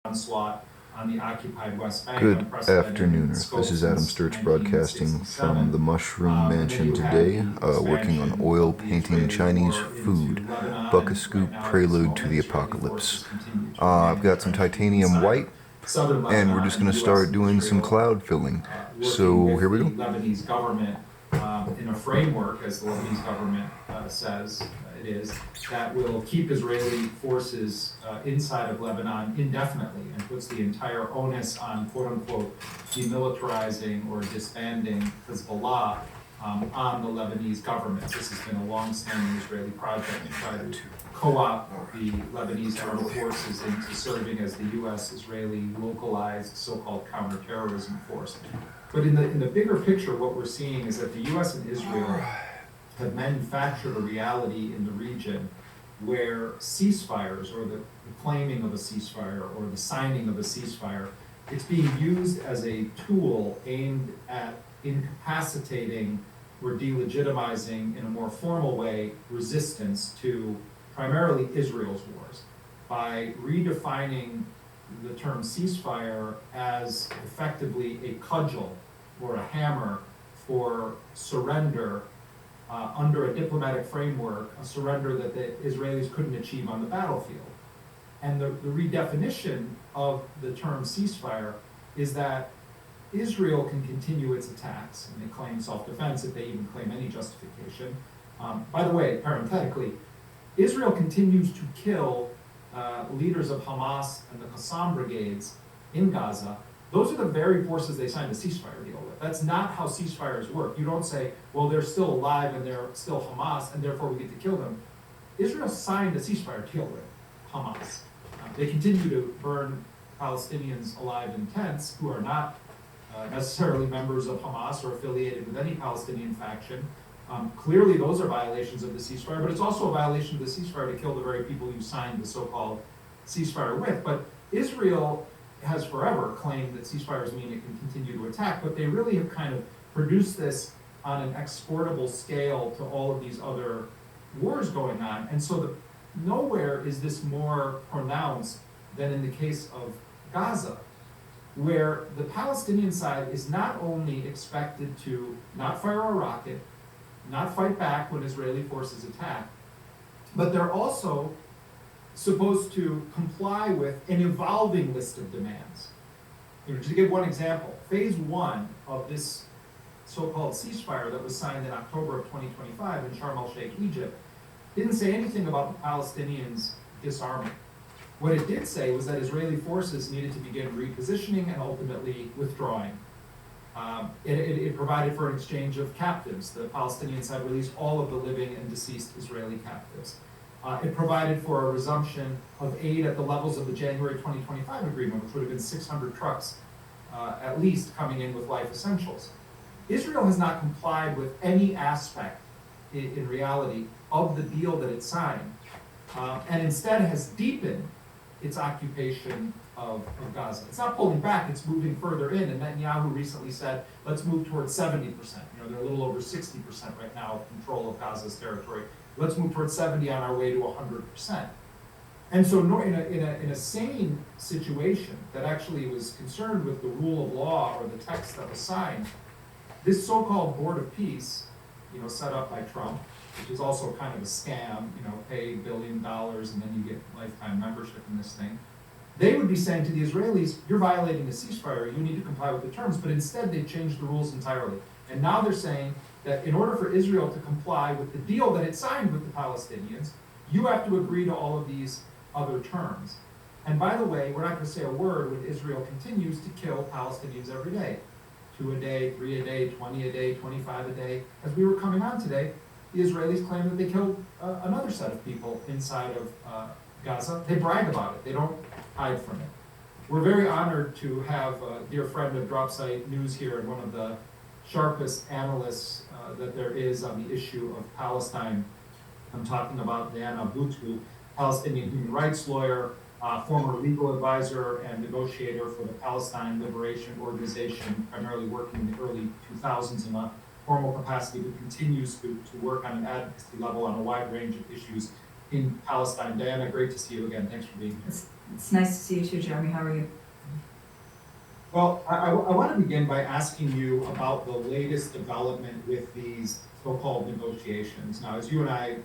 onslaught on the occupied West Bank. Good unprecedented afternoon, in Earth. scope This is Adam since Sturch broadcasting 1967. from the Mushroom And then Mansion you had today, the working on expansion oil of the painting Israeli Chinese war into food. Lebanon, Buck a and scoop, right now, at this prelude moment, to the Israeli apocalypse. forces continue to I've remain got some entrenched titanium inside white, of southern and Lebanon, we're just and going the to US start and doing some Israel, cloud filling. working So with here we the go. Lebanese government in a framework, as the Lebanese government says it is, that will keep Israeli forces inside of Lebanon indefinitely, and puts the entire onus on quote-unquote demilitarizing or disbanding Hezbollah on the Lebanese government. This has been a long-standing Israeli project to try to co-opt the Lebanese armed forces into serving as the U.S.-Israeli localized so-called counterterrorism force. But in the bigger picture, what we're seeing is that the U.S. and Israel have manufactured a reality in the region where ceasefires, or the claiming of a ceasefire, or the signing of a ceasefire, it's being used as a tool aimed at incapacitating or delegitimizing, in a more formal way, resistance to primarily Israel's wars, by redefining the term ceasefire as effectively a cudgel or a hammer for surrender under a diplomatic framework, a surrender that the Israelis couldn't achieve on the battlefield. And the redefinition of the term ceasefire is that Israel can continue its attacks, and they claim self-defense if they even claim any justification. By the way, parenthetically, Israel continues to kill leaders of Hamas and the Qassam brigades in Gaza. Those are the very forces they signed a ceasefire deal with. That's not how ceasefires work. You don't say, well, they're still alive and they're still Hamas, and therefore we get to kill them. Israel signed a ceasefire deal with Hamas. They continue to burn Palestinians alive in tents who are not necessarily members of Hamas or affiliated with any Palestinian faction. Clearly, those are violations of the ceasefire, but it's also a violation of the ceasefire to kill the very people you signed the so-called ceasefire with. But Israel has forever claimed that ceasefires mean it can continue to attack, but they really have kind of produced this on an exportable scale to all of these other wars going on. And so nowhere is this more pronounced than in the case of Gaza, where the Palestinian side is not only expected to not fire a rocket, not fight back when Israeli forces attack, but they're also supposed to comply with an evolving list of demands. To give one example, phase one of this so-called ceasefire that was signed in October of 2025 in Sharm el-Sheikh, Egypt, didn't say anything about the Palestinians disarming. What it did say was that Israeli forces needed to begin repositioning and ultimately withdrawing. It provided for an exchange of captives. The Palestinian side released all of the living and deceased Israeli captives. It provided for a resumption of aid at the levels of the January 2025 agreement, which would have been 600 trucks at least coming in with life essentials. Israel has not complied with any aspect in reality of the deal that it signed, and instead has deepened its occupation of Gaza. It's not pulling back, it's moving further in, and Netanyahu recently said, let's move towards 70%. They're a little over 60% right now of control of Gaza's territory. Let's move towards 70 on our way to 100%. And so in a sane situation that actually was concerned with the rule of law or the text that was signed, this so-called Board of Peace, set up by Trump, which is also kind of a scam, pay $1 billion and then you get lifetime membership in this thing. They would be saying to the Israelis, you're violating the ceasefire, you need to comply with the terms, but instead they changed the rules entirely. And now they're saying that in order for Israel to comply with the deal that it signed with the Palestinians, you have to agree to all of these other terms. And by the way, we're not going to say a word when Israel continues to kill Palestinians every day. 2 a day, 3 a day, 20 a day, 25 a day. As we were coming on today, the Israelis claim that they killed another set of people inside of Gaza. They brag about it. They don't hide from it. We're very honored to have a dear friend of Dropsite News here and one of the sharpest analysts that there is on the issue of Palestine. I'm talking about Diana Boutou, Palestinian human rights lawyer, former legal advisor and negotiator for the Palestine Liberation Organization, primarily working in the early 2000s in a formal capacity, but continues to work on an advocacy level on a wide range of issues in Palestine. Diana, great to see you again. Thanks for being here. It's nice to see you too, Jeremy. How are you? Well, I want to begin by asking you about the latest development with these so-called negotiations. Now, as you and I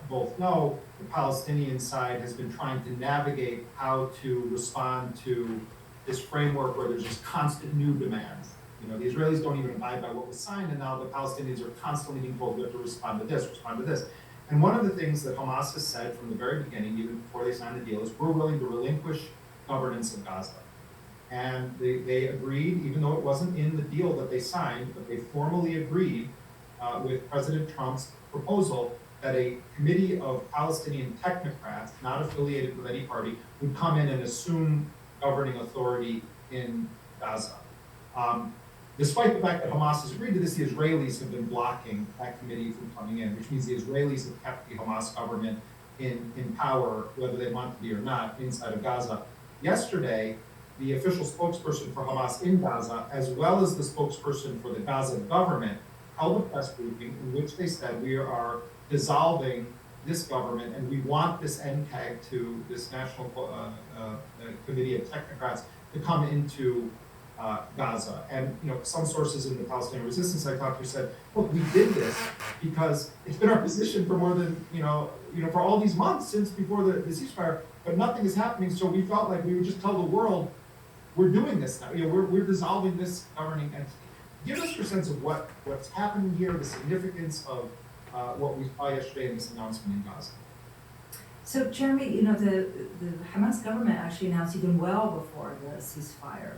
both know, the Palestinian side has been trying to navigate how to respond to this framework where there's just constant new demands. You know, the Israelis don't even abide by what was signed, and now the Palestinians are constantly being told we have to respond to this, respond to this. And one of the things that Hamas has said from the very beginning, even before they signed the deal, is we're willing to relinquish governance of Gaza. And they agreed, even though it wasn't in the deal that they signed, but they formally agreed with President Trump's proposal that a committee of Palestinian technocrats, not affiliated with any party, would come in and assume governing authority in Gaza. Um, Despite the fact that Hamas has agreed to this, the Israelis have been blocking that committee from coming in, which means the Israelis have kept the Hamas government in power, whether they want to be or not, inside of Gaza. Yesterday, the official spokesperson for Hamas in Gaza, as well as the spokesperson for the Gaza government, held a press briefing in which they said we are dissolving this government and we want this NCAG to this National Committee of Technocrats to come into Gaza. And you know, some sources in the Palestinian resistance I talked to said, look, we did this because it's been our position for more than, for all these months since before the ceasefire, but nothing is happening. So we felt like we would just tell the world, we're doing this now. We're dissolving this governing entity. Give us your sense of what's happening here, the significance of what we saw yesterday in this announcement in Gaza. So, Jeremy, the Hamas government actually announced even well before the ceasefire,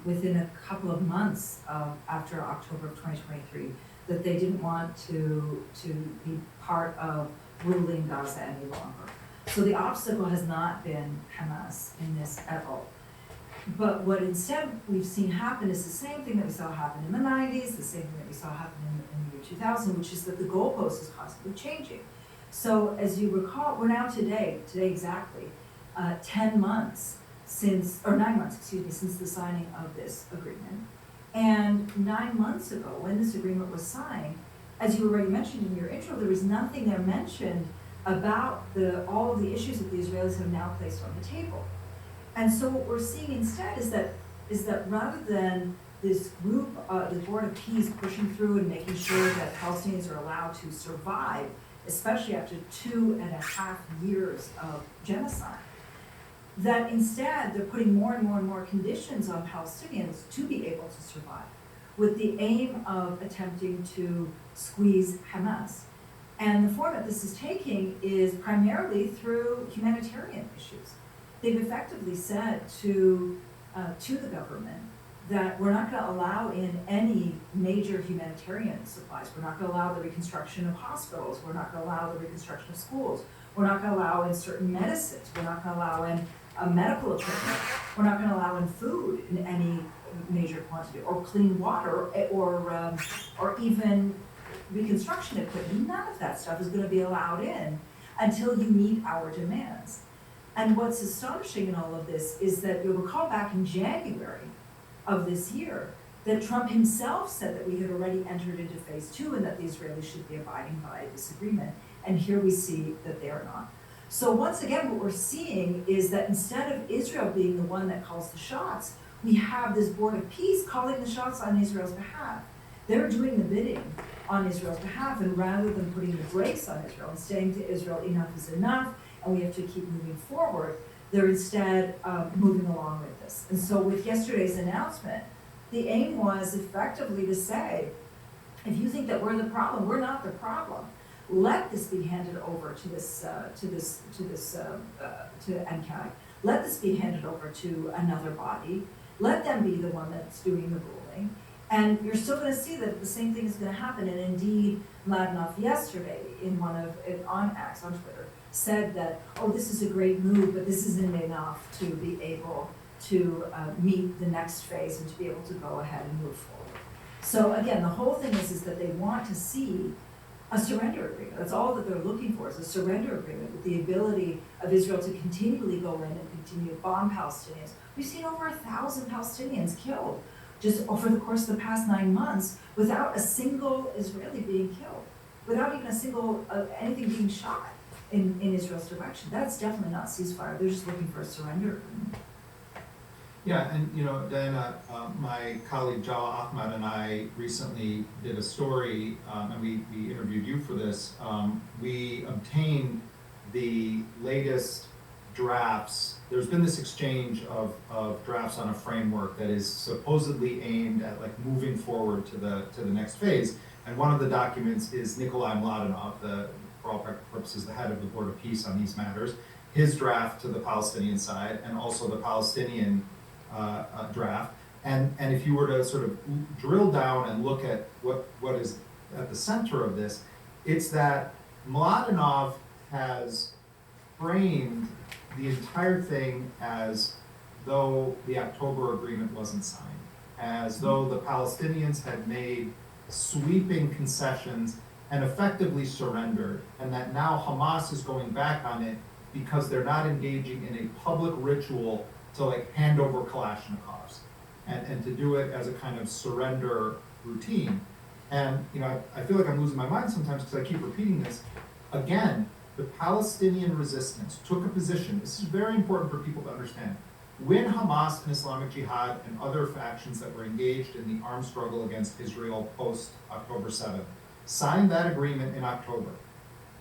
within a couple of months after October of 2023, that they didn't want to be part of ruling Gaza any longer. So the obstacle has not been Hamas in this at all. But what instead we've seen happen is the same thing that we saw happen in the 90s, the same thing that we saw happen in the year 2000, which is that the goalpost is constantly changing. So as you recall, we're now today exactly, 10 months since, or 9 months, since the signing of this agreement. And 9 months ago, when this agreement was signed, as you already mentioned in your intro, there was nothing there mentioned about all of the issues that the Israelis have now placed on the table. And so what we're seeing instead is that rather than this group, the Board of Peace, pushing through and making sure that Palestinians are allowed to survive, especially after 2.5 years of genocide, that instead they're putting more and more and more conditions on Palestinians to be able to survive, with the aim of attempting to squeeze Hamas. And the form that this is taking is primarily through humanitarian issues. They've effectively said to the government that we're not going to allow in any major humanitarian supplies. We're not going to allow the reconstruction of hospitals. We're not going to allow the reconstruction of schools. We're not going to allow in certain medicines. We're not going to allow in medical equipment. We're not going to allow in food in any major quantity, or clean water, or even reconstruction equipment. None of that stuff is going to be allowed in until you meet our demands. And what's astonishing in all of this is that you'll recall back in January of this year that Trump himself said that we had already entered into phase 2 and that the Israelis should be abiding by this agreement. And here we see that they are not. So once again, what we're seeing is that instead of Israel being the one that calls the shots, we have this Board of Peace calling the shots on Israel's behalf. They're doing the bidding on Israel's behalf, and rather than putting the brakes on Israel and saying to Israel, enough is enough, and we have to keep moving forward, they're instead moving along with this. And so with yesterday's announcement, the aim was effectively to say, if you think that we're the problem, we're not the problem. Let this be handed over to NCAG. Let this be handed over to another body. Let them be the one that's doing the ruling. And you're still going to see that the same thing is going to happen. And indeed, Mladenov yesterday on X, on Twitter, said that, oh, this is a great move, but this isn't enough to be able to meet the next phase and to be able to go ahead and move forward. So again, the whole thing is that they want to see a surrender agreement. That's all that they're looking for, is a surrender agreement with the ability of Israel to continually go in and continue to bomb Palestinians. We've seen over 1,000 Palestinians killed just over the course of the past 9 months without a single Israeli being killed, without even a single anything being shot. in Israel's direction. That's definitely not ceasefire. They're just looking for a surrender agreement. Yeah, and Diana, my colleague Jala Ahmad and I recently did a story, and we interviewed you for this. We obtained the latest drafts. There's been this exchange of drafts on a framework that is supposedly aimed at like moving forward to the next phase. And one of the documents is Nikolai Mladenov, for all practical purposes, the head of the Board of Peace on these matters, his draft to the Palestinian side, and also the Palestinian draft. And if you were to sort of drill down and look at what is at the center of this, it's that Mladenov has framed the entire thing as though the October agreement wasn't signed, as though the Palestinians had made sweeping concessions and effectively surrendered, and that now Hamas is going back on it because they're not engaging in a public ritual to like hand over Kalashnikovs and to do it as a kind of surrender routine. And I feel like I'm losing my mind sometimes because I keep repeating this. Again, the Palestinian resistance took a position. This is very important for people to understand. When Hamas and Islamic Jihad and other factions that were engaged in the armed struggle against Israel post October 7th signed that agreement in October,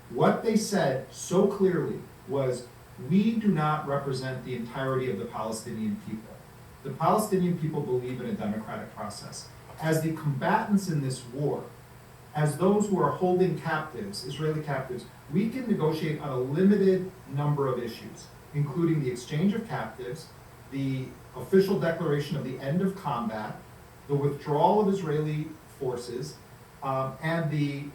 what they said so clearly was, we do not represent the entirety of the Palestinian people. The Palestinian people believe in a democratic process. As the combatants in this war, as those who are holding captives, Israeli captives, we can negotiate on a limited number of issues, including the exchange of captives, the official declaration of the end of combat, the withdrawal of Israeli forces, and the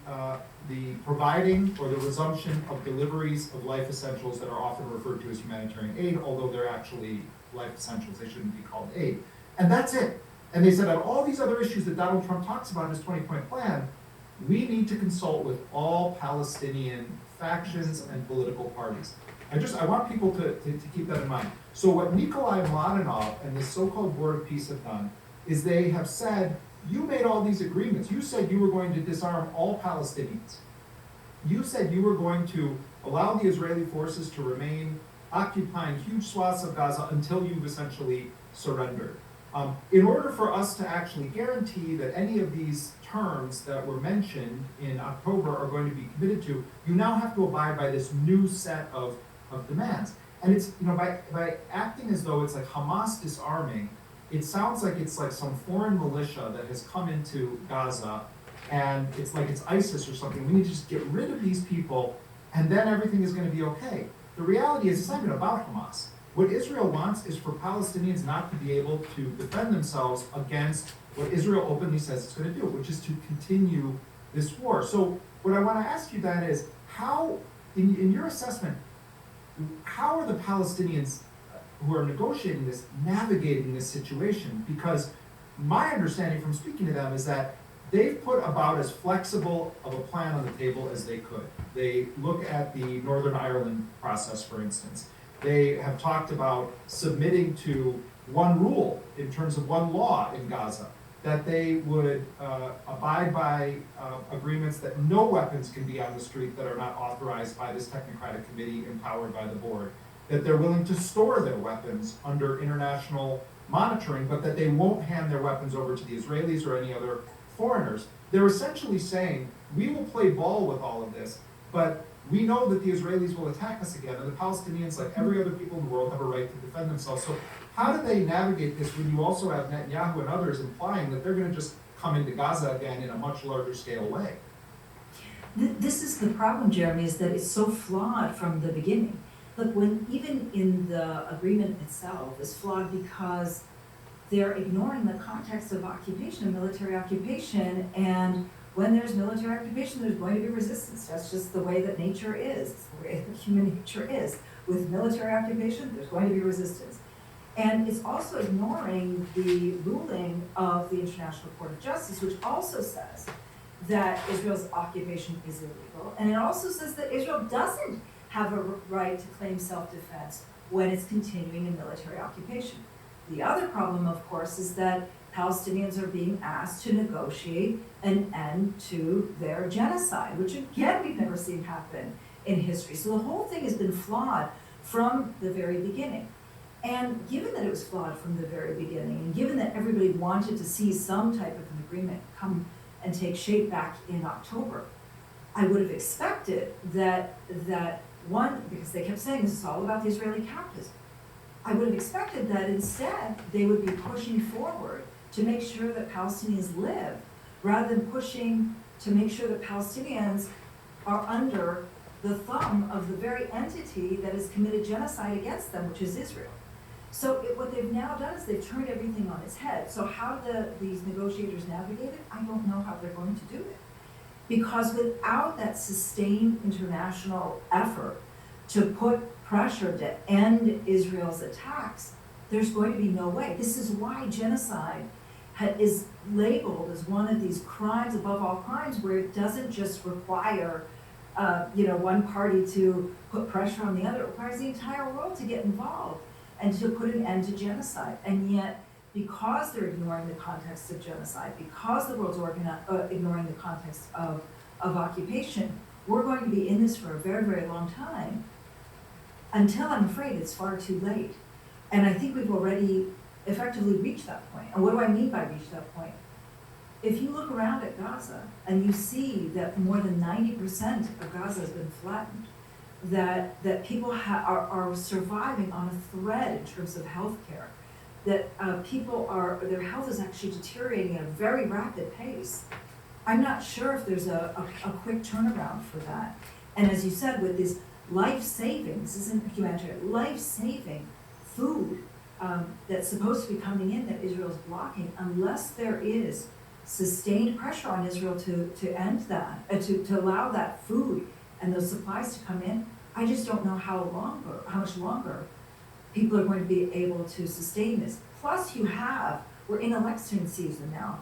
providing or the resumption of deliveries of life essentials that are often referred to as humanitarian aid, although they're actually life essentials. They shouldn't be called aid. And that's it. And they said on all these other issues that Donald Trump talks about in his 20-point plan, we need to consult with all Palestinian factions and political parties. I want people to keep that in mind. So what Nikolai Mladenov and the so-called Board of Peace have done is they have said, you made all these agreements. You said you were going to disarm all Palestinians. You said you were going to allow the Israeli forces to remain occupying huge swaths of Gaza until you've essentially surrendered. In order for us to actually guarantee that any of these terms that were mentioned in October are going to be committed to, you now have to abide by this new set of demands. And it's, by acting as though it's like Hamas disarming, it sounds like it's like some foreign militia that has come into Gaza, and it's like it's ISIS or something. We need to just get rid of these people, and then everything is going to be okay. The reality is, it's not even about Hamas. What Israel wants is for Palestinians not to be able to defend themselves against what Israel openly says it's going to do, which is to continue this war. So what I want to ask you, Dan, is how, in your assessment, how are the Palestinians who are negotiating this navigating this situation? Because my understanding from speaking to them is that they've put about as flexible of a plan on the table as they could. They look at the Northern Ireland process, for instance. They have talked about submitting to one rule in terms of one law in Gaza, that they would abide by agreements that no weapons can be on the street that are not authorized by this technocratic committee empowered by the board, that they're willing to store their weapons under international monitoring, but that they won't hand their weapons over to the Israelis or any other foreigners. They're essentially saying, we will play ball with all of this, but we know that the Israelis will attack us again, and the Palestinians, like every other people in the world, have a right to defend themselves. So how do they navigate this when you also have Netanyahu and others implying that they're going to just come into Gaza again in a much larger scale way? This is the problem, Jeremy, is that it's so flawed from the beginning. Look, when even in the agreement itself is flawed because they're ignoring the context of occupation, of military occupation, and when there's military occupation, there's going to be resistance. That's just the way that nature is. It's the way that human nature is. With military occupation, there's going to be resistance. And it's also ignoring the ruling of the International Court of Justice, which also says that Israel's occupation is illegal. And it also says that Israel doesn't have a right to claim self-defense when it's continuing in military occupation. The other problem, of course, is that Palestinians are being asked to negotiate an end to their genocide, which again we've never seen happen in history. So the whole thing has been flawed from the very beginning. And given that it was flawed from the very beginning, and given that everybody wanted to see some type of an agreement come and take shape back in October, I would have expected that one, because they kept saying this is all about the Israeli captives, I would have expected that instead they would be pushing forward to make sure that Palestinians live, rather than pushing to make sure that Palestinians are under the thumb of the very entity that has committed genocide against them, which is Israel. So what they've now done is they've turned everything on its head. So how these negotiators navigate it, I don't know how they're going to do it. Because without that sustained international effort to put pressure to end Israel's attacks, there's going to be no way. This is why genocide is labeled as one of these crimes above all crimes, where it doesn't just require one party to put pressure on the other. It requires the entire world to get involved and to put an end to genocide. And yet, because they're ignoring the context of genocide, because the world's ignoring the context of occupation, we're going to be in this for a very, very long time, until I'm afraid it's far too late. And I think we've already effectively reached that point. And what do I mean by reach that point? If you look around at Gaza and you see that more than 90% of Gaza has been flattened, that people are surviving on a thread in terms of healthcare, that their health is actually deteriorating at a very rapid pace. I'm not sure if there's a quick turnaround for that. And as you said, with this life-saving, this isn't humanitarian, life-saving food that's supposed to be coming in that Israel's blocking, unless there is sustained pressure on Israel to end that, to allow that food and those supplies to come in, I just don't know how much longer people are going to be able to sustain this. Plus we're in election season now,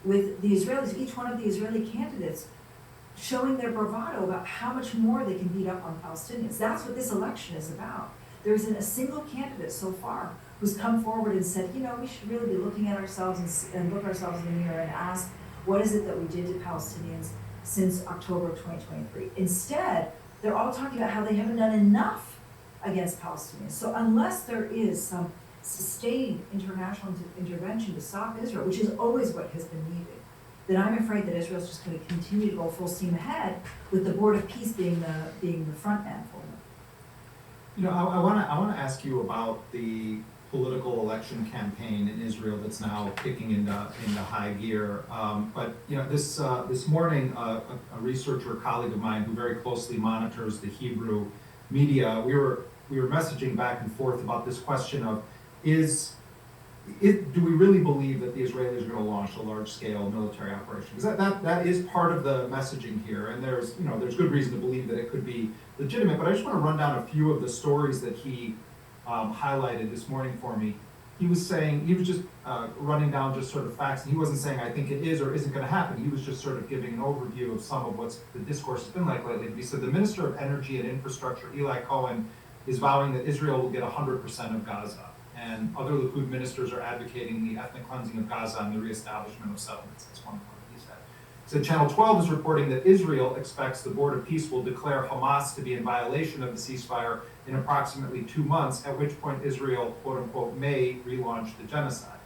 with the Israelis, each one of the Israeli candidates showing their bravado about how much more they can beat up on Palestinians. That's what this election is about. There isn't a single candidate so far who's come forward and said, we should really be looking at ourselves and look ourselves in the mirror and ask, what is it that we did to Palestinians since October of 2023? Instead, they're all talking about how they haven't done enough against Palestinians. So unless there is some sustained international intervention to stop Israel, which is always what has been needed, then I'm afraid that Israel's just going to continue to go full steam ahead, with the Board of Peace being the front man for them. I want to ask you about the political election campaign in Israel that's now kicking into high gear. But this morning, a researcher, a colleague of mine who very closely monitors the Hebrew media, we were messaging back and forth about this question of do we really believe that the Israelis are going to launch a large-scale military operation? Because that is part of the messaging here, and there's good reason to believe that it could be legitimate. But I just want to run down a few of the stories that he highlighted this morning for me. He was just running down just sort of facts, and he wasn't saying I think it is or isn't going to happen. He was just sort of giving an overview of some of what's the discourse has been like lately. He said the Minister of Energy and Infrastructure, Eli Cohen, is vowing that Israel will get 100% of Gaza. And other Likud ministers are advocating the ethnic cleansing of Gaza and the reestablishment of settlements. That's one point he said. So Channel 12 is reporting that Israel expects the Board of Peace will declare Hamas to be in violation of the ceasefire in approximately 2 months, at which point Israel, quote unquote, may relaunch the genocide.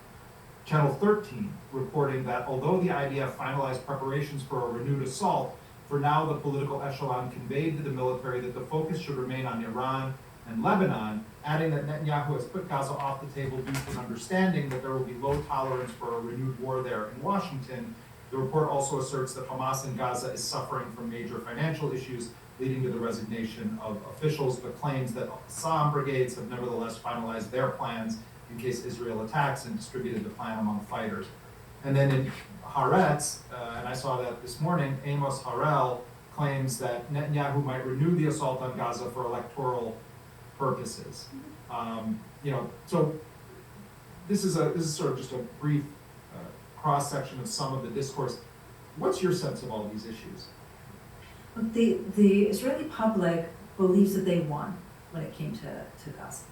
Channel 13 reporting that although the IDF finalized preparations for a renewed assault, for now the political echelon conveyed to the military that the focus should remain on Iran and Lebanon, adding that Netanyahu has put Gaza off the table due to an understanding that there will be low tolerance for a renewed war there in Washington. The report also asserts that Hamas in Gaza is suffering from major financial issues, leading to the resignation of officials, but claims that Qassam brigades have nevertheless finalized their plans in case Israel attacks and distributed the plan among fighters. And then in Haaretz, and I saw that this morning, Amos Harel claims that Netanyahu might renew the assault on Gaza for electoral purposes. So this is sort of just a brief cross-section of some of the discourse. What's your sense of all these issues? The Israeli public believes that they won when it came to Gaza.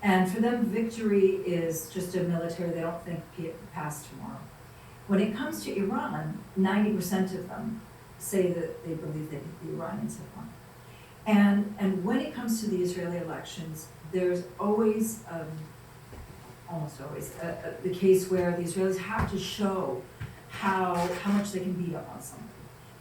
And for them, victory is just a military, they don't think past tomorrow. When it comes to Iran, 90% of them say that they believe that the Iranians have won. And when it comes to the Israeli elections, there's always, almost always, the case where the Israelis have to show how much they can beat up on somebody.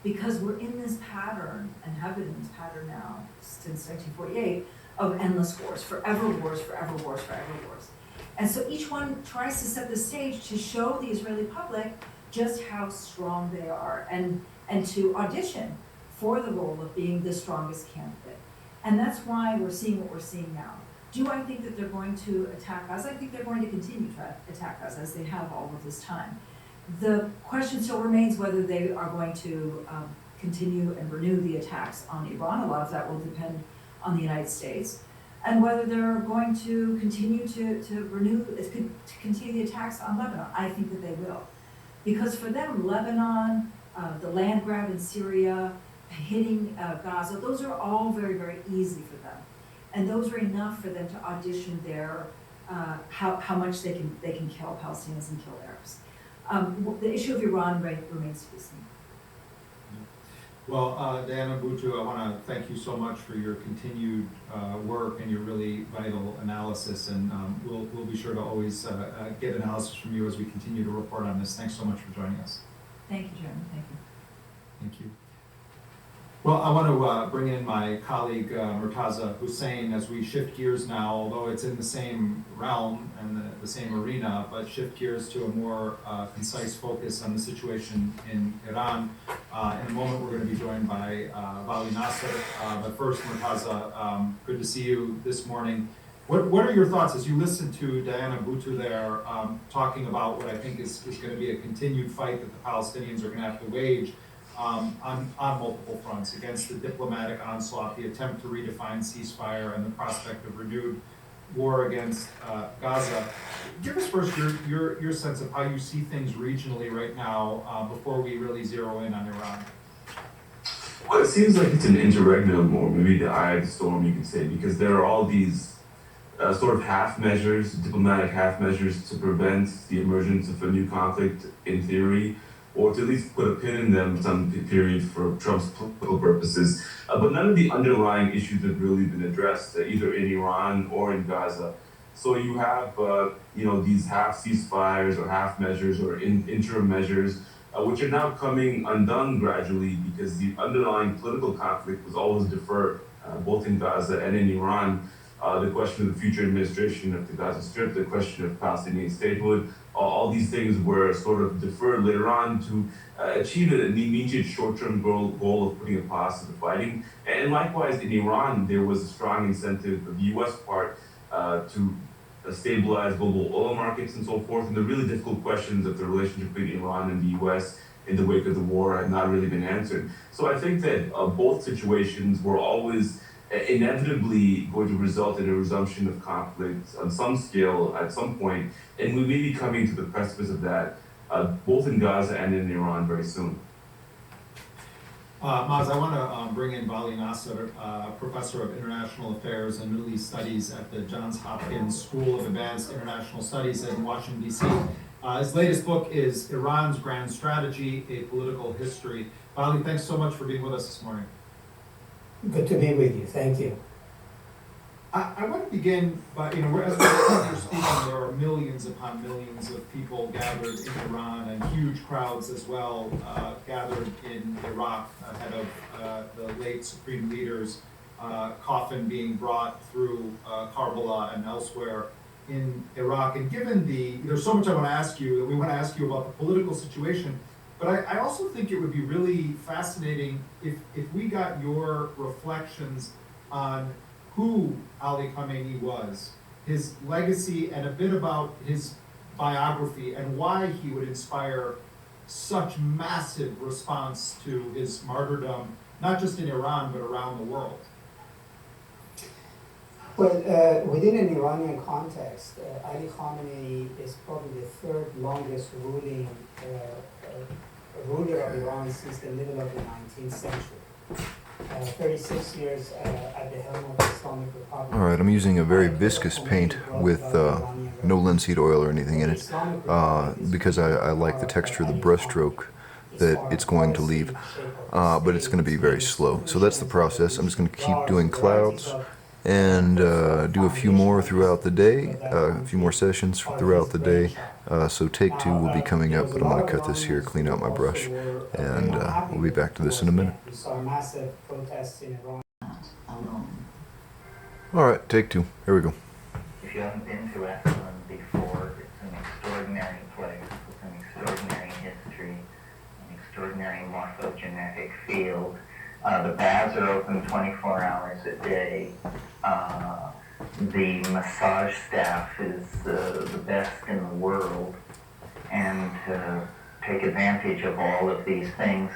Because we're in this pattern, and have been in this pattern now since 1948, of endless wars, forever wars, forever wars, forever wars. And so each one tries to set the stage to show the Israeli public just how strong they are, and to audition for the role of being the strongest candidate. And that's why we're seeing what we're seeing now. Do I think that they're going to attack us? I think they're going to continue to attack us, as they have all of this time. The question still remains whether they are going to continue and renew the attacks on Iran. A lot of that will depend on the United States, and whether they're going to continue to continue the attacks on Lebanon. I think that they will, because for them, Lebanon, the land grab in Syria, hitting Gaza, those are all very, very easy for them, and those are enough for them to audition their how much they can kill Palestinians and kill Arabs. The issue of Iran remains to be seen. Well, Diana Buttu, I want to thank you so much for your continued work and your really vital analysis, and we'll be sure to always get analysis from you as we continue to report on this. Thanks so much for joining us. Thank you, Jeremy. Thank you. Thank you. Well, I want to bring in my colleague Murtaza Hussain as we shift gears now, although it's in the same realm and the same arena, but shift gears to a more concise focus on the situation in Iran. In a moment, we're going to be joined by Vali Nasser. But first, Murtaza, good to see you this morning. What are your thoughts as you listen to Diana Buttu there talking about what I think is going to be a continued fight that the Palestinians are going to have to wage on multiple fronts against the diplomatic onslaught, the attempt to redefine ceasefire, and the prospect of renewed war against Gaza. Give us first your sense of how you see things regionally right now before we really zero in on Iran. Well, it seems like it's an interregnum, or maybe the eye of the storm, you could say, because there are all these sort of half measures, diplomatic half measures to prevent the emergence of a new conflict in theory, or to at least put a pin in them some period for Trump's political purposes. But none of the underlying issues have really been addressed, either in Iran or in Gaza. So you have, these half ceasefires or half measures or interim measures, which are now coming undone gradually because the underlying political conflict was always deferred, both in Gaza and in Iran. The question of the future administration of the Gaza Strip, the question of Palestinian statehood, all these things were sort of deferred later on to achieve an immediate short-term goal of putting a pause to the fighting. And likewise, in Iran, there was a strong incentive of the U.S. part to stabilize global oil markets and so forth. And the really difficult questions of the relationship between Iran and the U.S. in the wake of the war have not really been answered. So I think that both situations were always inevitably going to result in a resumption of conflict on some scale at some point, and we may be coming to the precipice of that, both in Gaza and in Iran very soon. Maz, I want to bring in Vali Nasser, Professor of International Affairs and Middle East Studies at the Johns Hopkins School of Advanced International Studies in Washington, D.C. His latest book is Iran's Grand Strategy, A Political History. Vali, thanks so much for being with us this morning. Good to be with you. Thank you. I want to begin by, as you're speaking, there are millions upon millions of people gathered in Iran and huge crowds as well gathered in Iraq ahead of the late supreme leader's coffin being brought through Karbala and elsewhere in Iraq. And given there's so much I want to ask you, that we want to ask you about the political situation, but I also think it would be really fascinating if we got your reflections on who Ali Khamenei was, his legacy, and a bit about his biography and why he would inspire such massive response to his martyrdom, not just in Iran, but around the world. Well, within an Iranian context, Ali Khamenei is probably the third longest ruling ruler of Iran since the middle of the 19th century. 36 years at the helm of the Islamic Republic. All right, I'm using a very viscous paint with no linseed oil or anything in it because I like the texture of the brushstroke that it's going to leave, but it's going to be very slow. So that's the process. I'm just going to keep doing clouds and do a few more throughout the day, a few more sessions throughout the day. So take 2 will be coming up, but I'm going to cut this here, clean out my brush, and we'll be back to this in a minute. We saw massive protests in Iran. Alone. All right, take 2. Here we go. If you haven't been to Esalen before, it's an extraordinary place with an extraordinary history, an extraordinary morphogenetic field. The baths are open 24 hours a day. The massage staff is the best in the world, and to take advantage of all of these things,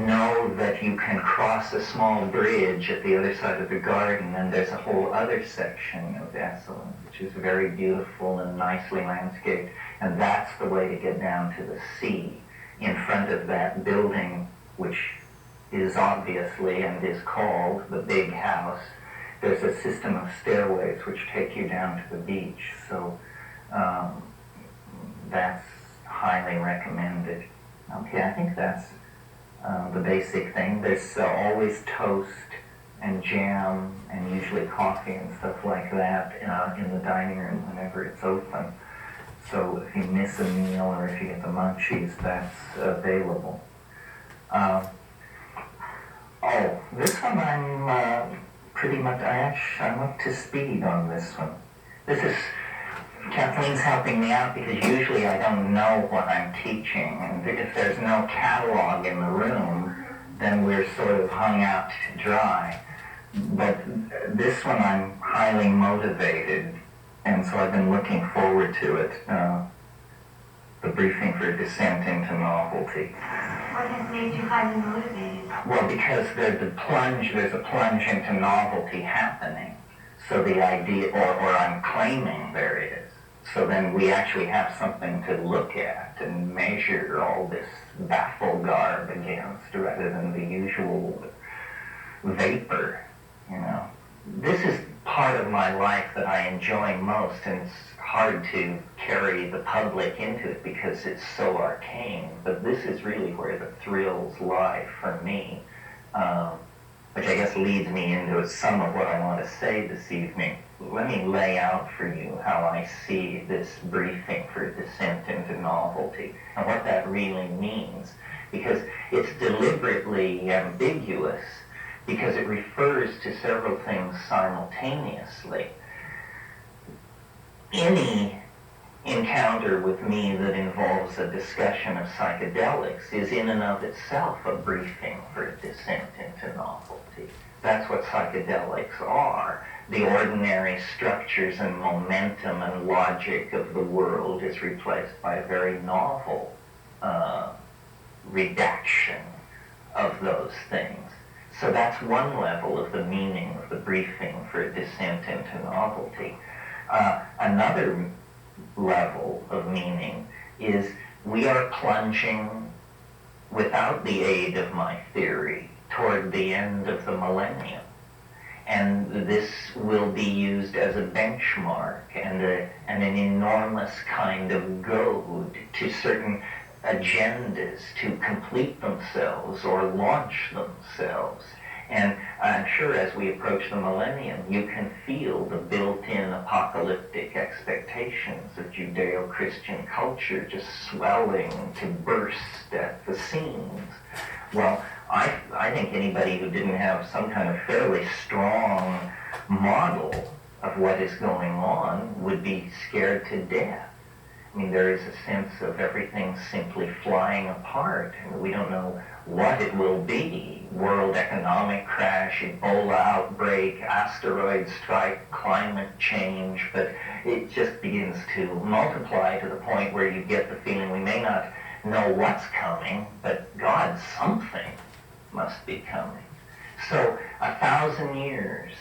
know that you can cross a small bridge at the other side of the garden, and there's a whole other section of Esalen, which is very beautiful and nicely landscaped, and that's the way to get down to the sea. In front of that building, which is obviously and is called the Big House, there's a system of stairways which take you down to the beach. So that's highly recommended. Okay, I think that's the basic thing. There's always toast and jam and usually coffee and stuff like that in the dining room whenever it's open. So if you miss a meal or if you get the munchies, that's available. This one I'm pretty much, I'm up to speed on this one. This is, Kathleen's helping me out because usually I don't know what I'm teaching, and if there's no catalog in the room, then we're sort of hung out to dry. But this one I'm highly motivated, and so I've been looking forward to it. The briefing for descent into novelty. What has made you highly motivated? Well, because there's a plunge into novelty happening. So the idea, or I'm claiming there is. So then we actually have something to look at and measure all this baffle garb against rather than the usual vapor, you know. This is part of my life that I enjoy most, and it's hard to carry the public into it because it's so arcane, but this is really where the thrills lie for me, which I guess leads me into some of what I want to say this evening. Let me lay out for you how I see this briefing for descent into novelty and what that really means, because it's deliberately ambiguous because it refers to several things simultaneously. Any encounter with me that involves a discussion of psychedelics is in and of itself a briefing for descent into novelty. That's what psychedelics are. The ordinary structures and momentum and logic of the world is replaced by a very novel redaction of those things. So that's one level of the meaning of the briefing for descent into novelty. Another level of meaning is we are plunging, without the aid of my theory, toward the end of the millennium. And this will be used as a benchmark and an enormous kind of goad to certain agendas to complete themselves or launch themselves. And I'm sure as we approach the millennium, you can feel the built-in apocalyptic expectations of Judeo-Christian culture just swelling to burst at the seams. Well, I think anybody who didn't have some kind of fairly strong model of what is going on would be scared to death. I mean, there is a sense of everything simply flying apart, and we don't know what it will be. World economic crash, Ebola outbreak, asteroid strike, climate change, but it just begins to multiply to the point where you get the feeling we may not know what's coming, but God, something must be coming. So 1,000 years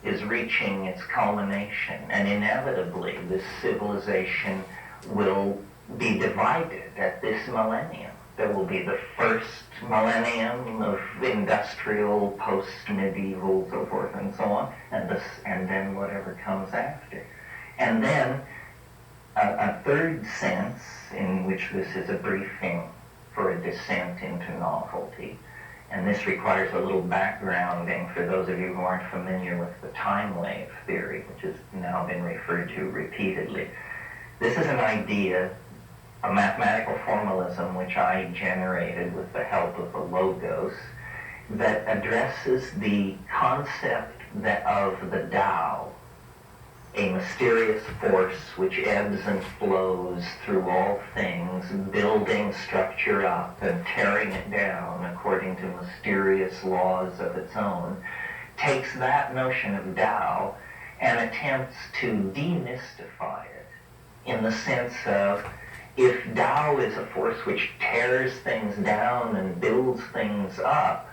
is reaching its culmination, and inevitably this civilization will be divided at this millennium. There will be the first millennium of industrial, post-medieval, so forth and so on, and then whatever comes after. And then a third sense in which this is a briefing for a descent into novelty. And this requires a little backgrounding for those of you who aren't familiar with the time wave theory, which has now been referred to repeatedly. This is an idea, a mathematical formalism which I generated with the help of the Logos, that addresses the concept of the Tao, a mysterious force which ebbs and flows through all things, building structure up and tearing it down according to mysterious laws of its own, takes that notion of Tao and attempts to demystify it in the sense of, if Tao is a force which tears things down and builds things up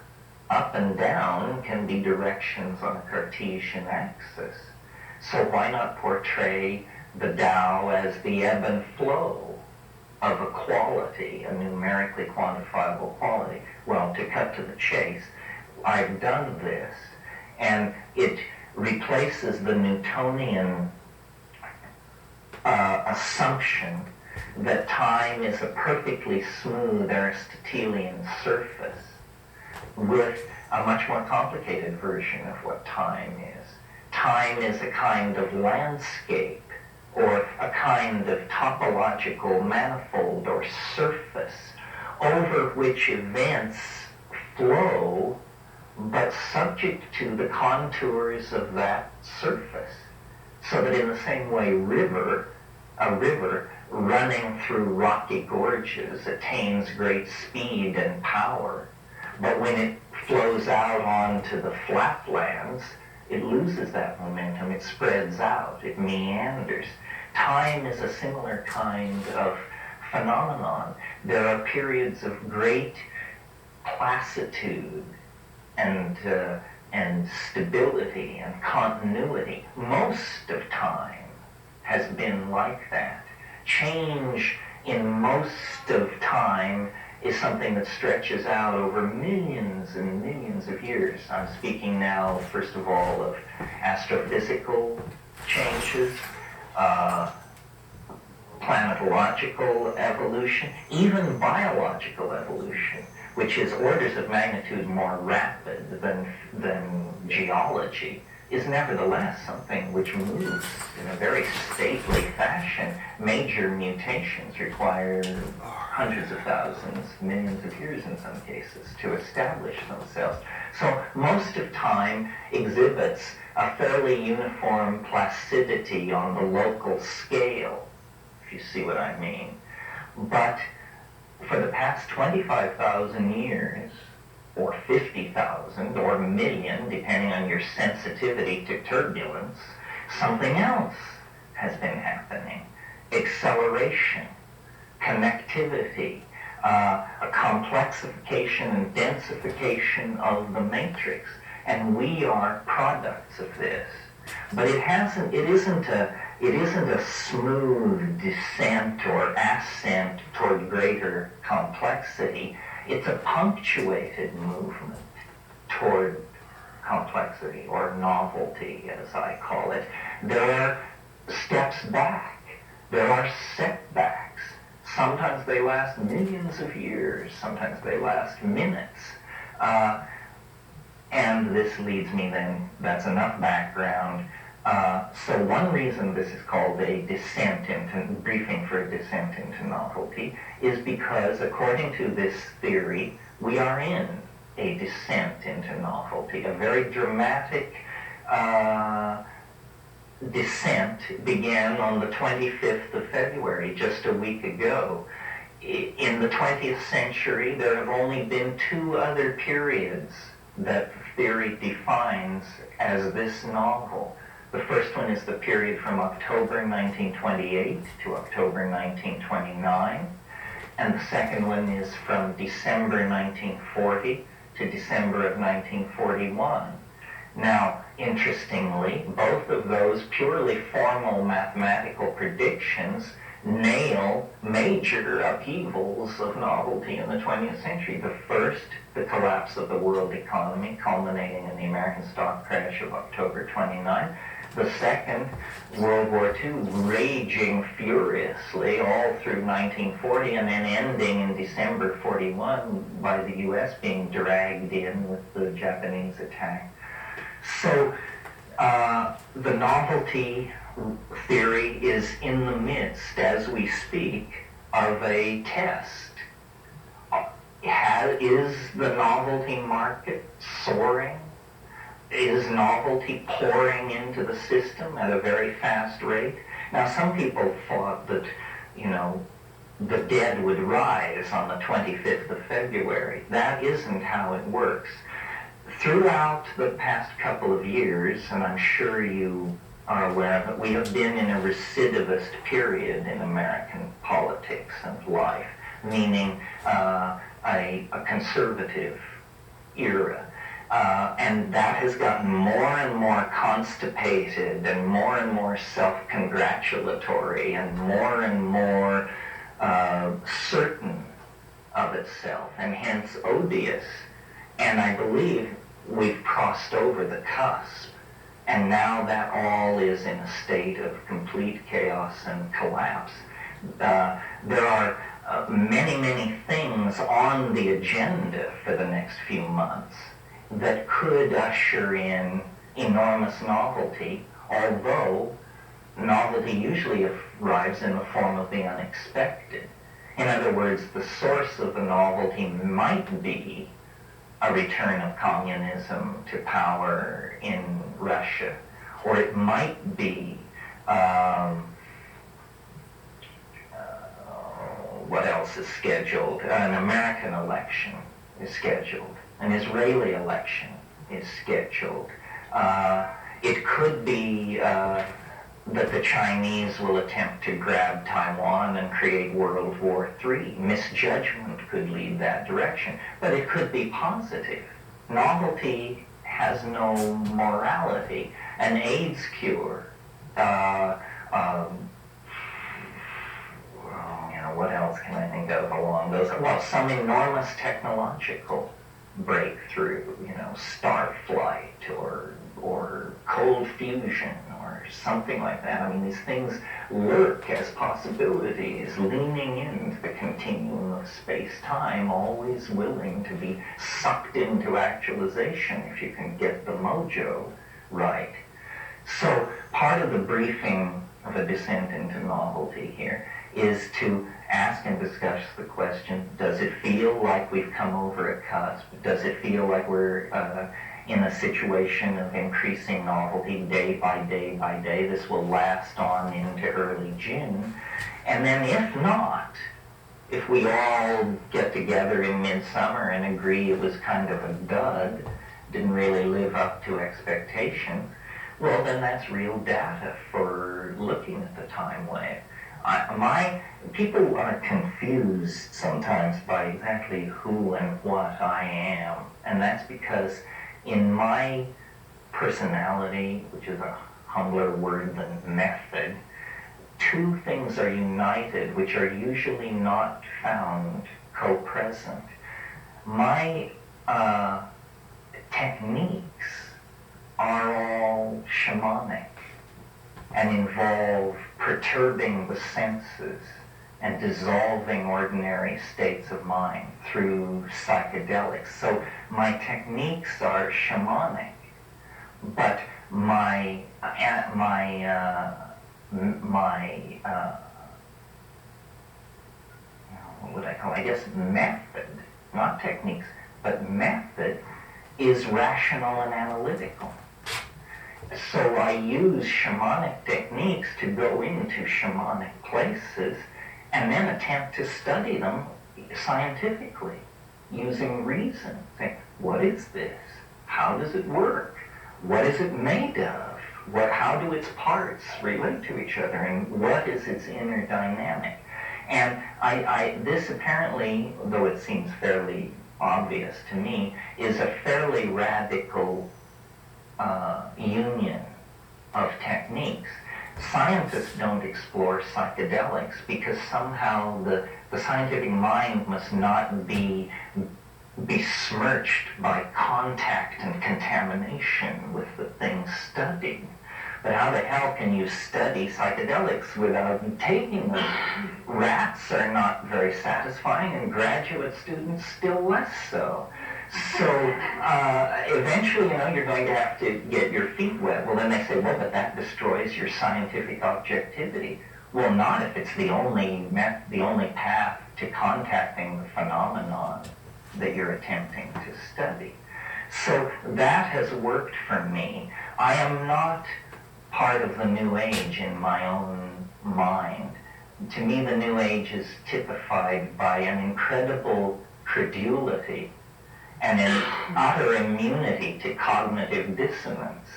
and down can be directions on a Cartesian axis. So why not portray the Tao as the ebb and flow of a quality, a numerically quantifiable quality? Well, to cut to the chase, I've done this, and it replaces the Newtonian assumption that time is a perfectly smooth Aristotelian surface with a much more complicated version of what time is. Time is a kind of landscape, or a kind of topological manifold or surface over which events flow, but subject to the contours of that surface. So that in the same way a river running through rocky gorges attains great speed and power, but when it flows out onto the flatlands, it loses that momentum, it spreads out, it meanders. Time is a similar kind of phenomenon. There are periods of great placidity and stability and continuity. Most of time has been like that. Change in most of time is something that stretches out over millions and millions of years. I'm speaking now, first of all, of astrophysical changes, planetological evolution, even biological evolution, which is orders of magnitude more rapid than geology, is nevertheless something which moves in a very stately fashion. Major mutations require hundreds of thousands, millions of years in some cases to establish themselves. So most of time exhibits a fairly uniform placidity on the local scale, if you see what I mean. But for the past 25,000 years, or 50,000, or a million, depending on your sensitivity to turbulence, something else has been happening. Acceleration, connectivity, a complexification and densification of the matrix. And we are products of this. But it isn't a smooth descent or ascent toward greater complexity. It's a punctuated movement toward complexity, or novelty, as I call it. There are steps back. There are setbacks. Sometimes they last millions of years. Sometimes they last minutes. And this leads me then, that's enough background. So one reason this is called a descent into, briefing for a descent into novelty, is because according to this theory, we are in a descent into novelty. A very dramatic descent began on the 25th of February, just a week ago. In the 20th century, there have only been two other periods that theory defines as this novel. The first one is the period from October 1928 to October 1929, and the second one is from December 1940 to December of 1941. Now, interestingly, both of those purely formal mathematical predictions nail major upheavals of novelty in the 20th century. The first, the collapse of the world economy, culminating in the American stock crash of October 29. The second, World War II, raging furiously obviously, all through 1940 and then ending in December 41 by the US being dragged in with the Japanese attack. So the novelty theory is in the midst, as we speak, of a test. Is the novelty market soaring? Is novelty pouring into the system at a very fast rate? Now, some people thought that, you know, the dead would rise on the 25th of February. That isn't how it works. Throughout the past couple of years, and I'm sure you are aware of it, we have been in a recidivist period in American politics and life, meaning a conservative era. And that has gotten more and more constipated and more self-congratulatory and more certain of itself, and hence odious. And I believe we've crossed over the cusp, and now that all is in a state of complete chaos and collapse. There are many things on the agenda for the next few months that could usher in enormous novelty, although novelty usually arrives in the form of the unexpected. In other words, the source of the novelty might be a return of communism to power in Russia, or it might be what else is scheduled? An American election is scheduled. An Israeli election is scheduled. It could be that the Chinese will attempt to grab Taiwan and create World War III. Misjudgment could lead that direction, but it could be positive. Novelty has no morality. An AIDS cure, what else can I think of along those? Well, some enormous technological breakthrough, star flight or cold fusion or something like that. I mean, these things lurk as possibilities, leaning into the continuum of space-time, always willing to be sucked into actualization if you can get the mojo right. So part of the briefing of a descent into novelty here is to ask and discuss the question, does it feel like we've come over a cusp? Does it feel like we're in a situation of increasing novelty day by day by day? This will last on into early June. And then if not, if we all get together in midsummer and agree it was kind of a dud, didn't really live up to expectation, well, then that's real data for looking at the time wave. People are confused sometimes by exactly who and what I am, and that's because in my personality, which is a humbler word than method, two things are united which are usually not found co-present. My techniques are all shamanic and involve perturbing the senses and dissolving ordinary states of mind through psychedelics. So my techniques are shamanic, but my what would I call it? I guess method, not techniques, but method is rational and analytical. So I use shamanic techniques to go into shamanic places and then attempt to study them scientifically, using reason. Think, what is this? How does it work? What is it made of? How do its parts relate to each other? And what is its inner dynamic? And this apparently, though it seems fairly obvious to me, is a fairly radical union of techniques. Scientists don't explore psychedelics because somehow the scientific mind must not be besmirched by contact and contamination with the things studied. But how the hell can you study psychedelics without taking them? Rats are not very satisfying, and graduate students still less so. So eventually, you're going to have to get your feet wet. Well, then they say, well, but that destroys your scientific objectivity. Well, not if it's the only path to contacting the phenomenon that you're attempting to study. So that has worked for me. I am not part of the New Age in my own mind. To me, the New Age is typified by an incredible credulity and an utter immunity to cognitive dissonance.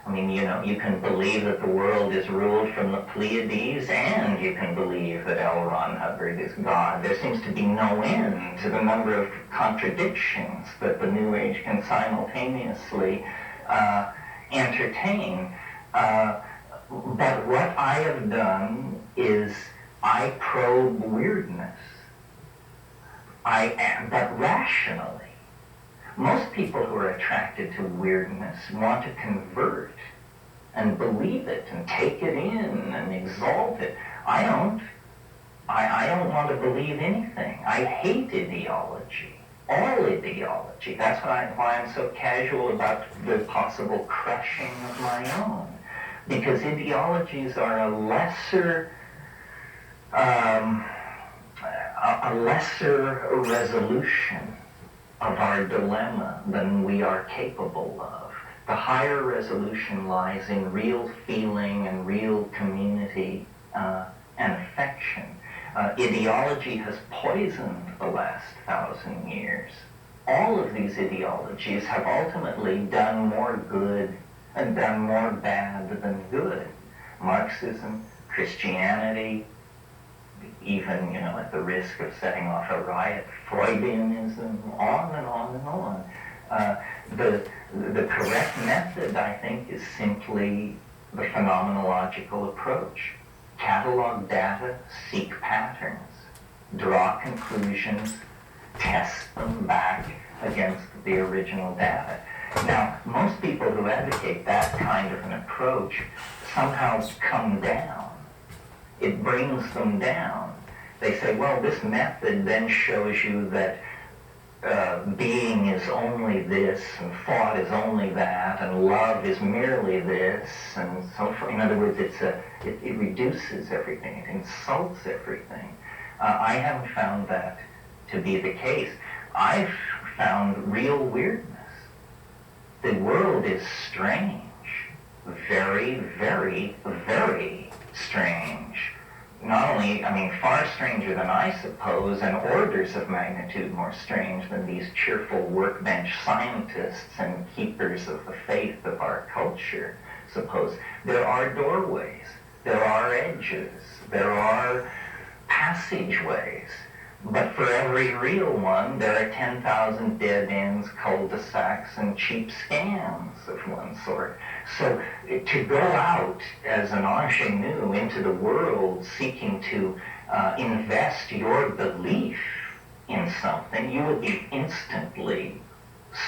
I mean, you can believe that the world is ruled from the Pleiades, and you can believe that L. Ron Hubbard is God. There seems to be no end to the number of contradictions that the New Age can simultaneously entertain. But what I have done is I probe weirdness. But rationally. Most people who are attracted to weirdness want to convert and believe it and take it in and exalt it. I don't. I don't want to believe anything. I hate ideology. All ideology. That's why I'm so casual about the possible crushing of my own. Because ideologies are a lesser resolution of our dilemma than we are capable of. The higher resolution lies in real feeling and real community and affection. Ideology has poisoned the last 1,000 years. All of these ideologies have ultimately done more good and done more bad than good. Marxism, Christianity, even, at the risk of setting off a riot, Freudianism, on and on and on. The correct method, I think, is simply the phenomenological approach. Catalog data, seek patterns, draw conclusions, test them back against the original data. Now, most people who advocate that kind of an approach somehow come down. It brings them down. They say, well, this method then shows you that being is only this, and thought is only that, and love is merely this, and so forth. In other words, it reduces everything, it insults everything. I haven't found that to be the case. I've found real weirdness. The world is strange. Very, very, very strange. Not only, far stranger than I suppose, and orders of magnitude more strange than these cheerful workbench scientists and keepers of the faith of our culture suppose. There are doorways, there are edges, there are passageways, but for every real one, there are 10,000 dead ends, cul-de-sacs, and cheap scams of one sort. So to go out as an ingenue into the world seeking to invest your belief in something, you would be instantly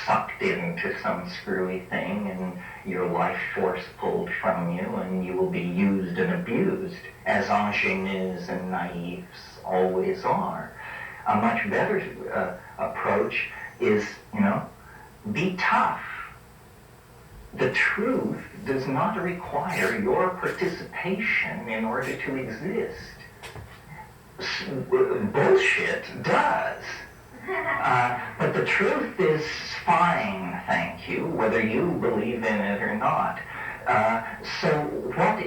sucked into some screwy thing and your life force pulled from you, and you will be used and abused, as ingenues and naives always are. A much better approach is, be tough. The truth does not require your participation in order to exist. Bullshit does. But the truth is fine, thank you, whether you believe in it or not. So what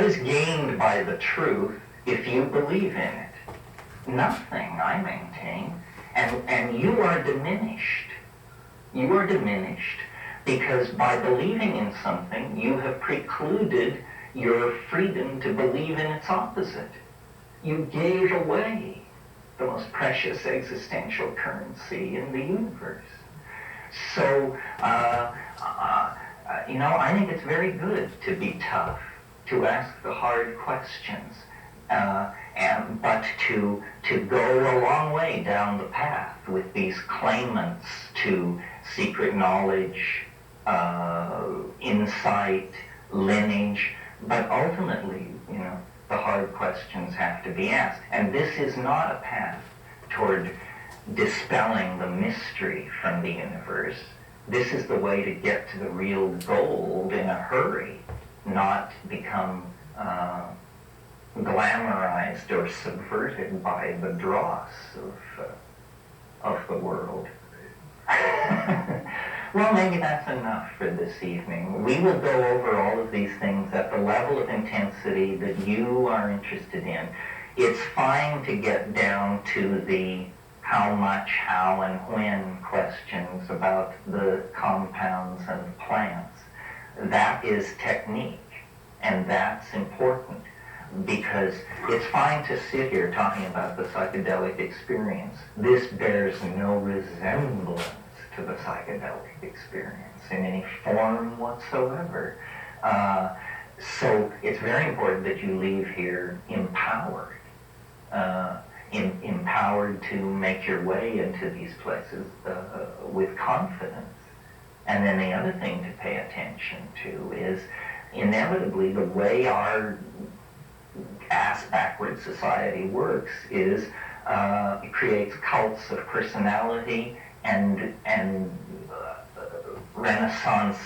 is gained by the truth if you believe in it? Nothing, I maintain. And you are diminished. You are diminished because by believing in something, you have precluded your freedom to believe in its opposite. You gave away the most precious existential currency in the universe. So, I think it's very good to be tough, to ask the hard questions, but to go a long way down the path with these claimants to secret knowledge, insight, lineage, but ultimately, the hard questions have to be asked. And this is not a path toward dispelling the mystery from the universe. This is the way to get to the real gold in a hurry, not become glamorized or subverted by the dross of the world. Well, maybe that's enough for this evening. We will go over all of these things at the level of intensity that you are interested in. It's fine to get down to the how much, how, and when questions about the compounds and plants. That is technique, and that's important, because it's fine to sit here talking about the psychedelic experience. This bears no resemblance to the psychedelic experience in any form whatsoever. So it's very important that you leave here empowered, empowered to make your way into these places with confidence. And then the other thing to pay attention to is inevitably the way our ass-backward society works is it creates cults of personality and Renaissance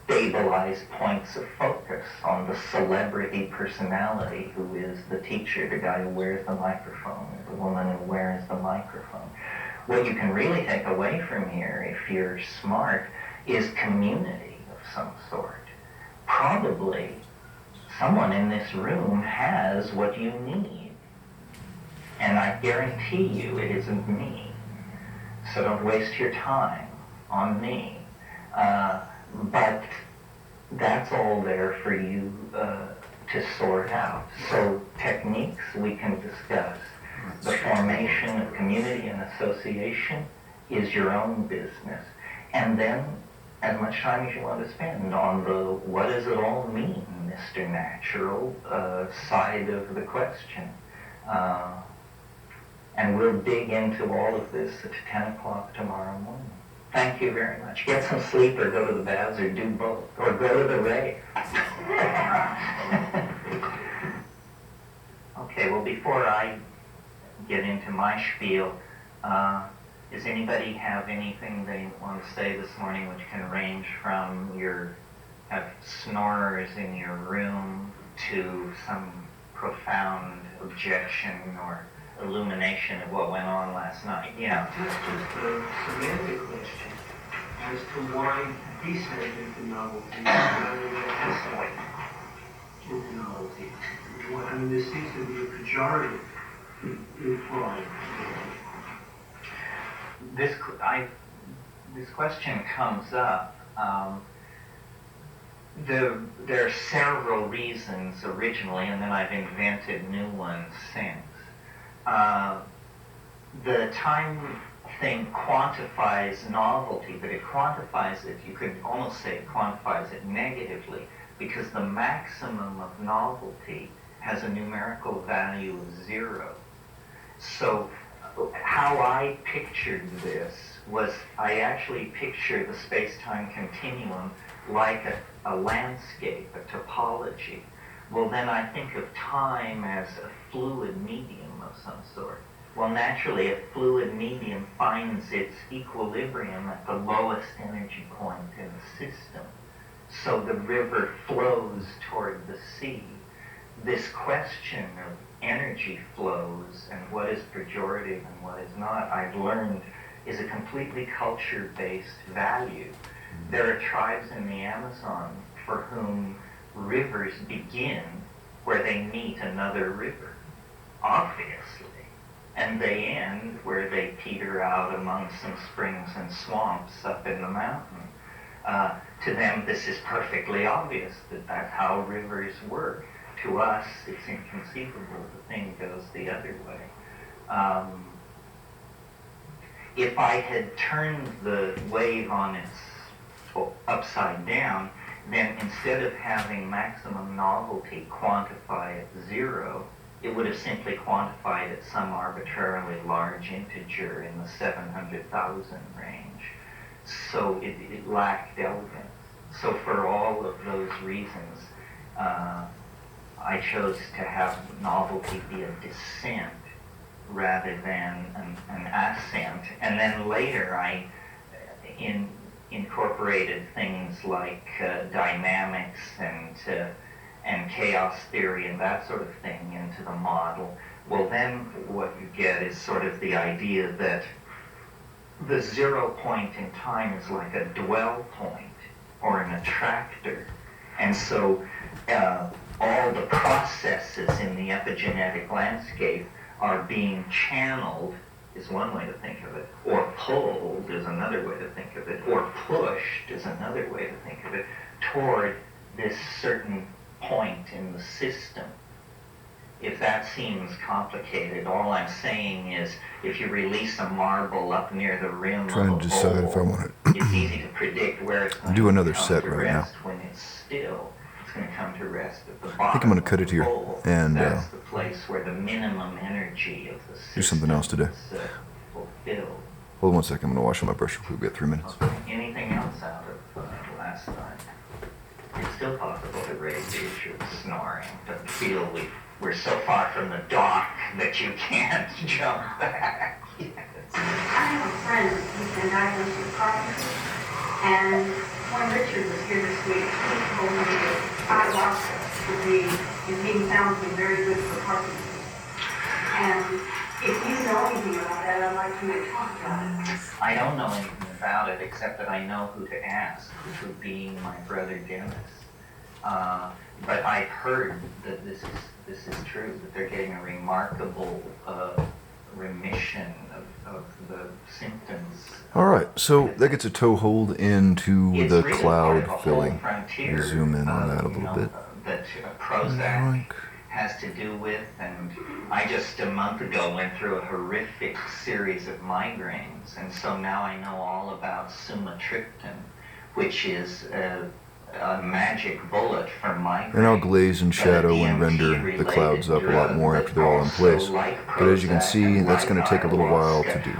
stabilized points of focus on the celebrity personality who is the teacher, the guy who wears the microphone, the woman who wears the microphone. What you can really take away from here, if you're smart, is community of some sort. Probably someone in this room has what you need. And I guarantee you it isn't me. So don't waste your time on me. But that's all there for you to sort out. So techniques we can discuss. The formation of community and association is your own business. And then as much time as you want to spend on the what does it all mean, Mr. Natural, side of the question. And we'll dig into all of this at 10 o'clock tomorrow morning. Thank you very much. Get some sleep or go to the baths or do both. Or go to the rave. Okay, well, before I get into my spiel, does anybody have anything they want to say this morning which can range from have snorers in your room to some profound objection or illumination of what went on last night? Yeah. Just a semantic question as to why descent into novelty rather than ascent into novelty. I mean, there seems to be a pejorative implied. This question comes up. There are several reasons originally, and then I've invented new ones since. The time thing quantifies novelty, but it quantifies it, you could almost say it quantifies it negatively, because the maximum of novelty has a numerical value of 0. So how I pictured this was I actually picture the space-time continuum like a landscape, a topology. Well, then I think of time as a fluid medium of some sort. Well, naturally, a fluid medium finds its equilibrium at the lowest energy point in the system. So the river flows toward the sea. This question of energy flows and what is pejorative and what is not, I've learned, is a completely culture-based value. There are tribes in the Amazon for whom rivers begin where they meet another river, obviously, and they end where they peter out among some springs and swamps up in the mountain. To them, this is perfectly obvious that that's how rivers work. To us, it's inconceivable the thing goes the other way. If I had turned the wave on its upside down, then instead of having maximum novelty quantify at 0, it would have simply quantified at some arbitrarily large integer in the 700,000 range. So it lacked elegance. So for all of those reasons, I chose to have novelty be a descent rather than an ascent. And then later I incorporated things like dynamics and chaos theory and that sort of thing into the model. Well, then what you get is sort of the idea that the 0 point in time is like a dwell point or an attractor. And so all the processes in the epigenetic landscape are being channeled, is one way to think of it, or pulled is another way to think of it, or pushed is another way to think of it, toward this certain point in the system. If that seems complicated, all I'm saying is if you release a marble up near the rim Trying of to a decide if I bowl, want it's easy to predict where it's going do to another come set to right now. rest when it's still. It's going to come to rest at the bottom. I think I'm going to cut it of the here bowl. and That's the place where the minimum energy of the system do something else today. is fulfilled. Hold on one second. I'm going to wash my brush real quick. We've got 3 minutes. Okay. Anything else out of last time? It's still possible to raise the issue of snoring, but feel we're so far from the dock that you can't jump back. Yes. I have a friend who's been diagnosed with Parkinson's, and when Richard was here this week, he told me that ayahuasca would be, is being found to be very good for Parkinson's. And if you know anything about that, I'd like you to talk about it. I don't know anything about it except that I know who to ask, which would be my brother Dennis. But I've heard that this is true, that they're getting a remarkable remission of the symptoms. All right, so that gets a toehold into It's the really part cloud of a whole filling. frontier, Zoom in on that a little you know, bit. That Prozac Like, has to do with, and I just a month ago went through a horrific series of migraines, and so now I know all about sumatriptan, which is a magic bullet for migraine. and I'll glaze and shadow and render the clouds up a lot more after they're all in place. But as you can see, that's going to take a little while to do.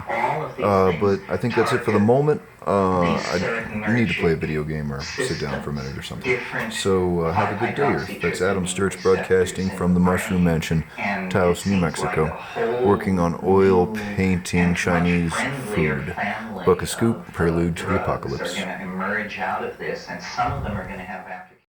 But I think that's it for the moment. I need to play a video game or sit down for a minute or something. So have a good day, Earth. That's Adam Sturch broadcasting from the Mushroom Mansion, Taos, New Mexico, working on oil painting Chinese food. Book a scoop, prelude to the apocalypse. Are going to emerge out of this, and some of them are going to have